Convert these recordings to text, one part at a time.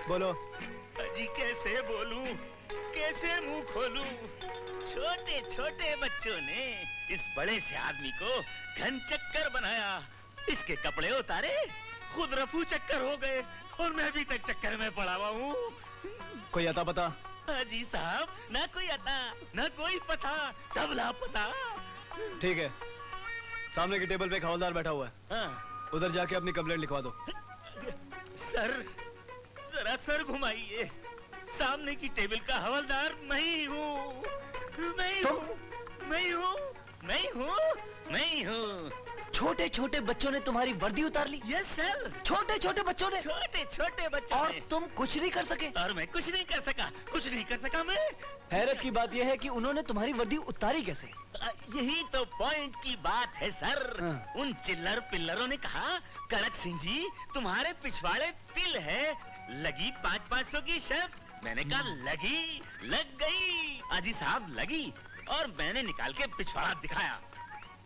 बोलो। अजी कैसे बोलूं, कैसे मुंह खोलूं? छोटे छोटे बच्चों ने इस बड़े से आदमी को घन चक्कर बनाया, इसके कपड़े उतारे, खुद रफू चक्कर हो गए और मैं अभी तक चक्कर में पड़ा हुआ हूँ। कोई अता पता? अजी साहब, ना कोई अता, ना कोई पता, सब लापता। ठीक है, सामने की टेबल पे एक हवलदार बैठा हुआ है। हाँ। उधर जाके अपनी कंप्लेंट लिखवा दो। सर, जरा सर घुमाइए। सामने की टेबल का हवलदार मैं ही हूँ, मैं ही हूँ, मैं ही हूँ, मैं ही हूँ, मैं ही हूँ। छोटे छोटे बच्चों ने तुम्हारी वर्दी उतार ली? Yes sir. छोटे छोटे बच्चों ने? छोटे छोटे बच्चों और ने। तुम कुछ नहीं कर सके? और मैं कुछ नहीं कर सका, कुछ नहीं कर सका मैं। हैरत की बात यह है कि उन्होंने तुम्हारी वर्दी उतारी कैसे? यही तो पॉइंट की बात है सर। उन चिल्लर पिल्लरों ने कहा, कड़क सिंह जी तुम्हारे पिछवाड़े तिल है, लगी 500-500 की शर्त। मैंने कहा लगी, लग गई। अजी साहब लगी, और मैंने निकाल के पिछवाड़ा दिखाया।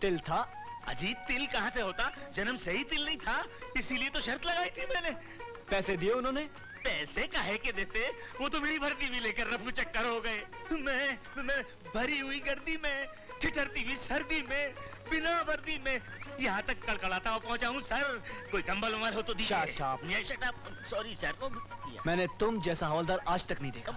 तिल था? अजी तिल कहाँ से होता, जन्म से ही तिल नहीं था, इसीलिए तो शर्त लगाई थी मैंने। पैसे दिए उन्होंने? पैसे काहे के देते, वो तो मेरी वर्दी भी लेकर रफू चक्कर हो गए। मैं भरी हुई गर्दी में, ठिठरती हुई सर्दी में, बिना वर्दी में यहाँ तक कड़कड़ाता हुआ पहुँचा हूँ सर। कोई कंबल उमल हो तो दीजिए। Shut up. Shut up. Sorry sir. मैंने तुम जैसा हवलदार आज तक नहीं देखा।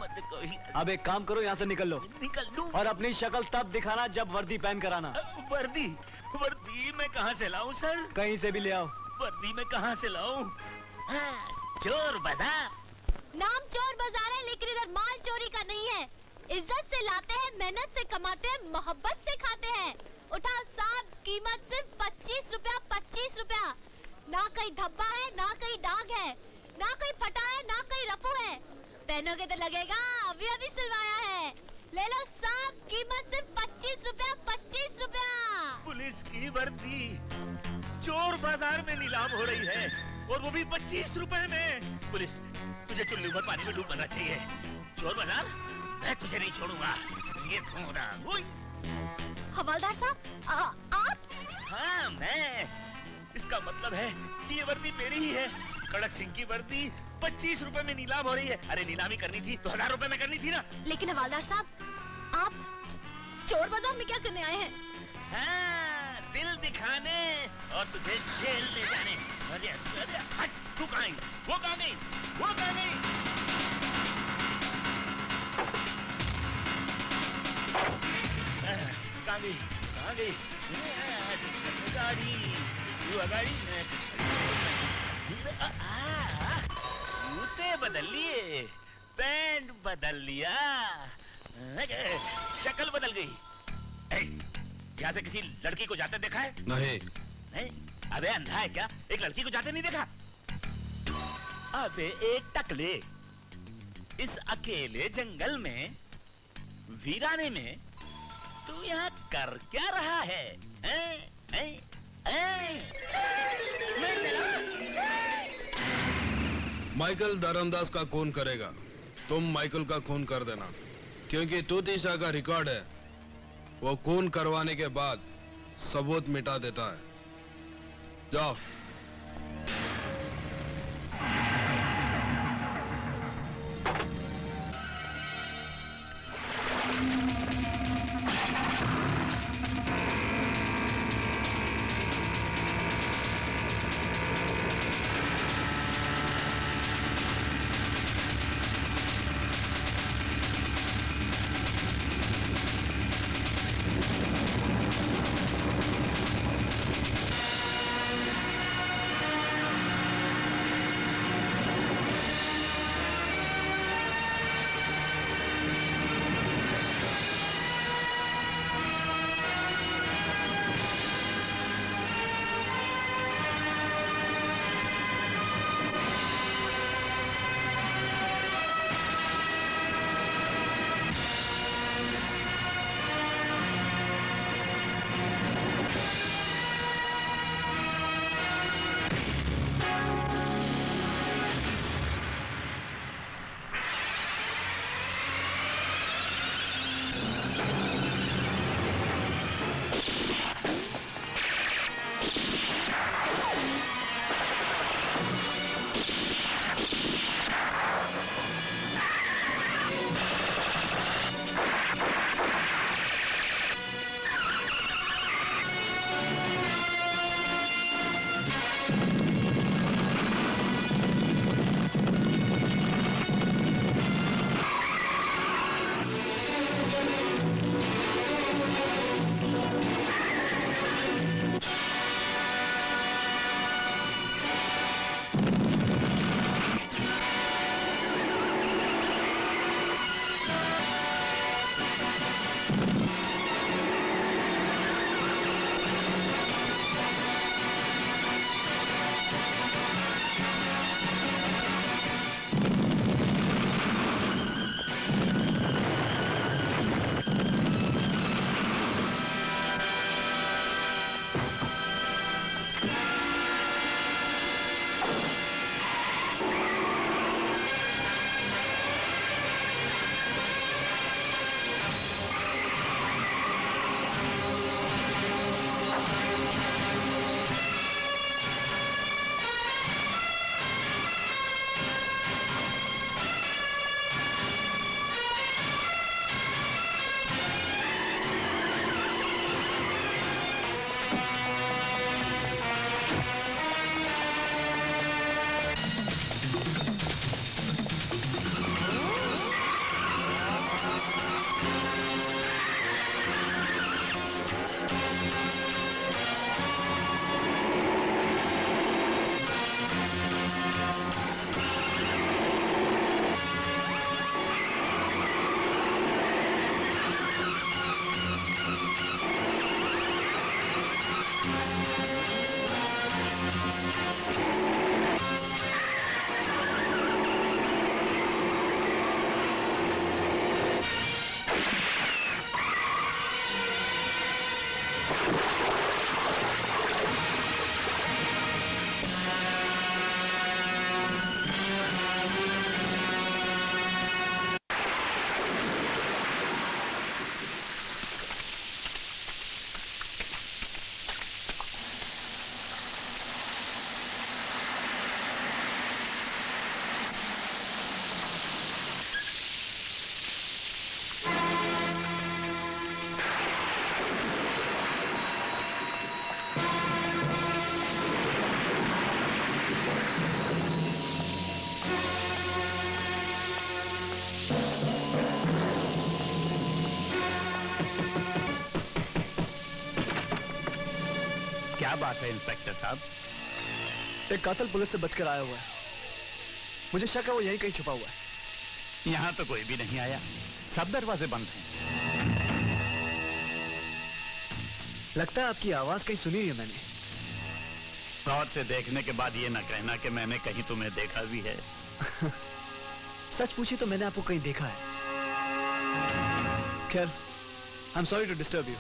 अब एक काम करो, यहाँ से निकल लो। निकल लूं? और अपनी शक्ल तब दिखाना जब वर्दी पहन कर आना। वर्दी? वर्दी मैं कहाँ से लाऊं सर? कहीं से भी ले आओ। वर्दी मैं कहाँ से लाऊं? चोर बाजार। नाम चोर बाजार है, लेकिन इधर माल चोरी का नहीं है। इज्जत से लाते हैं, मेहनत से कमाते हैं, मोहब्बत से खाते हैं। उठा साहब, कीमत सिर्फ 25 रुपया, 25 रुपया। ना कहीं धब्बा है, ना कहीं दाग है, ना कहीं फटा है, ना कहीं रफू है। पहनोगे तो लगेगा अभी अभी सिलवाया है। ले लो साहब, कीमत सिर्फ 25 रुपया, 25 रुपया। पुलिस की वर्दी चोर बाजार में नीलाम हो रही है, और वो भी 25 रुपए में। पुलिस, तुझे चुल्लू भर पानी में डूब मरना चाहिए। चोर बाजार, मैं तुझे नहीं छोड़ूंगा। ये थोड़ा हवलदार साहब, आप? हाँ मैं। इसका मतलब है कि ये वर्दी मेरी ही है। कड़क सिंह की वर्दी 25 रुपए में नीलाम हो रही है। अरे नीलामी करनी थी तो 1000 रुपए में करनी थी ना। लेकिन हवलदार साहब, आप चोर बाजार में क्या करने आए हैं? हाँ, दिल दिखाने और तुझे जेल ले जाने। अरे हट, तू कहाँ गई? वो कहाँ गई? वो कहाँ गई? कहाँ गई? कहाँ गई? गाड़ी, वो गाड़ी मैं जूते बदल लिए, पैंट बदल लिया, शक्ल बदल गई। यहाँ से किसी लड़की को जाते देखा है? नहीं। नहीं? अबे अंधा है क्या? एक लड़की को जाते नहीं देखा? अबे एक टकले, इस अकेले जंगल में, वीराने में तू यहाँ कर क्या रहा है? मैं चला। माइकल धर्मदास का खून करेगा, तुम माइकल का खून कर देना, क्योंकि तूतीशा का रिकॉर्ड है, वो खून करवाने के बाद सबूत मिटा देता है। जाओ। बात है इंस्पेक्टर साहब? एक कातिल पुलिस से बचकर आया हुआ है। मुझे शक है वो यहीं कहीं छुपा हुआ है। यहाँ तो कोई भी नहीं आया, सब दरवाजे बंद हैं। लगता है आपकी आवाज कहीं सुनी है मैंने। गौर से देखने के बाद ये ना कहना कि मैंने कहीं तुम्हें देखा भी है। सच पूछी तो मैंने आपको कहीं देखा है। खैर, I am sorry to disturb you.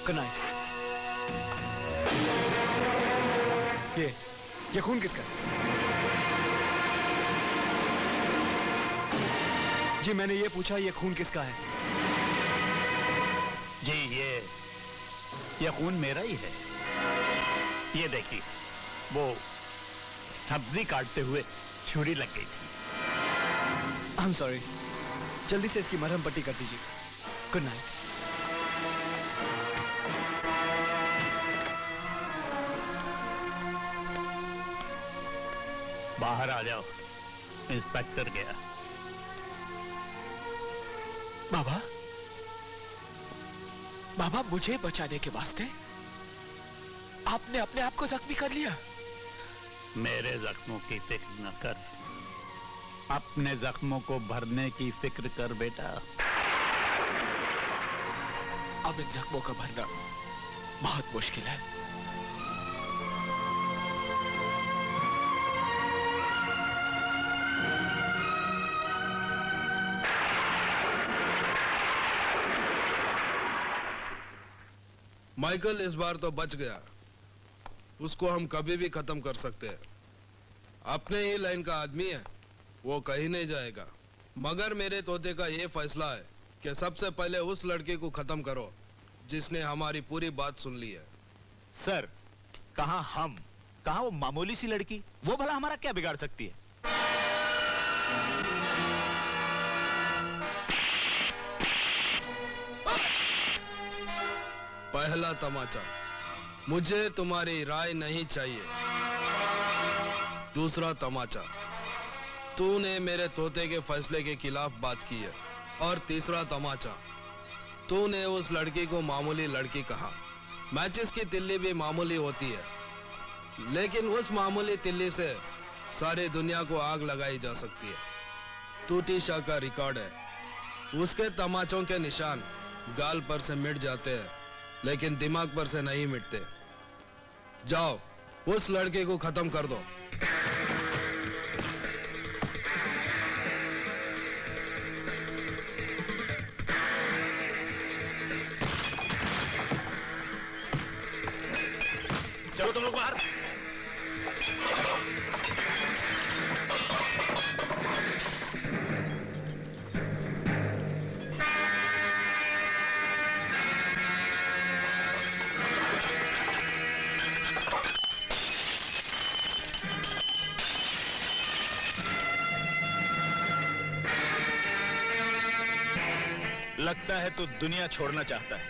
Good night. ये खून किसका है? जी मैंने ये पूछा, ये खून किसका है? जी ये खून मेरा ही है। ये देखिए, वो सब्जी काटते हुए छुरी लग गई थी। आई एम सॉरी। जल्दी से इसकी मरहम पट्टी कर दीजिए। Good night. बाहर आ जाओ, इंस्पेक्टर गया। बाबा, बाबा मुझे बचाने के वास्ते आपने अपने आप को जख्मी कर लिया। मेरे जख्मों की फिक्र न कर, अपने जख्मों को भरने की फिक्र कर बेटा। अब इन जख्मों का भरना बहुत मुश्किल है। माइकल इस बार तो बच गया। उसको हम कभी भी खत्म कर सकते हैं। अपने ही लाइन का आदमी है, वो कहीं नहीं जाएगा। मगर मेरे तोते का ये फैसला है कि सबसे पहले उस लड़के को खत्म करो जिसने हमारी पूरी बात सुन ली है। सर, कहां हम, कहां वो मामूली सी लड़की, वो भला हमारा क्या बिगाड़ सकती है? पहला तमाचा, मुझे तुम्हारी राय नहीं चाहिए। दूसरा तमाचा, तूने मेरे तोते के फैसले के खिलाफ बात की है। और तीसरा तमाचा, तूने उस लड़की को मामूली लड़की कहा। मैचिस की तिल्ली भी मामूली होती है, लेकिन उस मामूली तिल्ली से सारी दुनिया को आग लगाई जा सकती है। टूटी शाह का रिकॉर्ड है, उसके तमाचों के निशान गाल पर से मिट जाते हैं, लेकिन दिमाग पर से नहीं मिटते। जाओ, उस लड़के को खत्म कर दो। चलो तुम लोग बाहर। लगता है तू दुनिया छोड़ना चाहता है,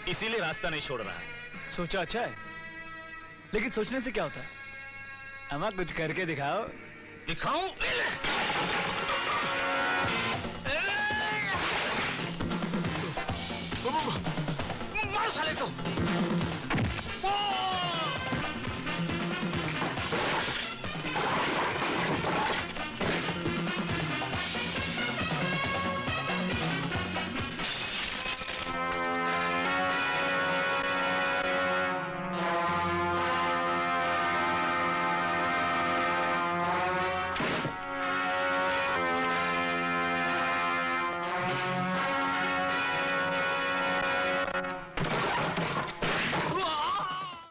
इसीलिए रास्ता नहीं छोड़ रहा है। सोचा अच्छा है, लेकिन सोचने से क्या होता है? अम्मा कुछ करके दिखाओ। दिखाऊं?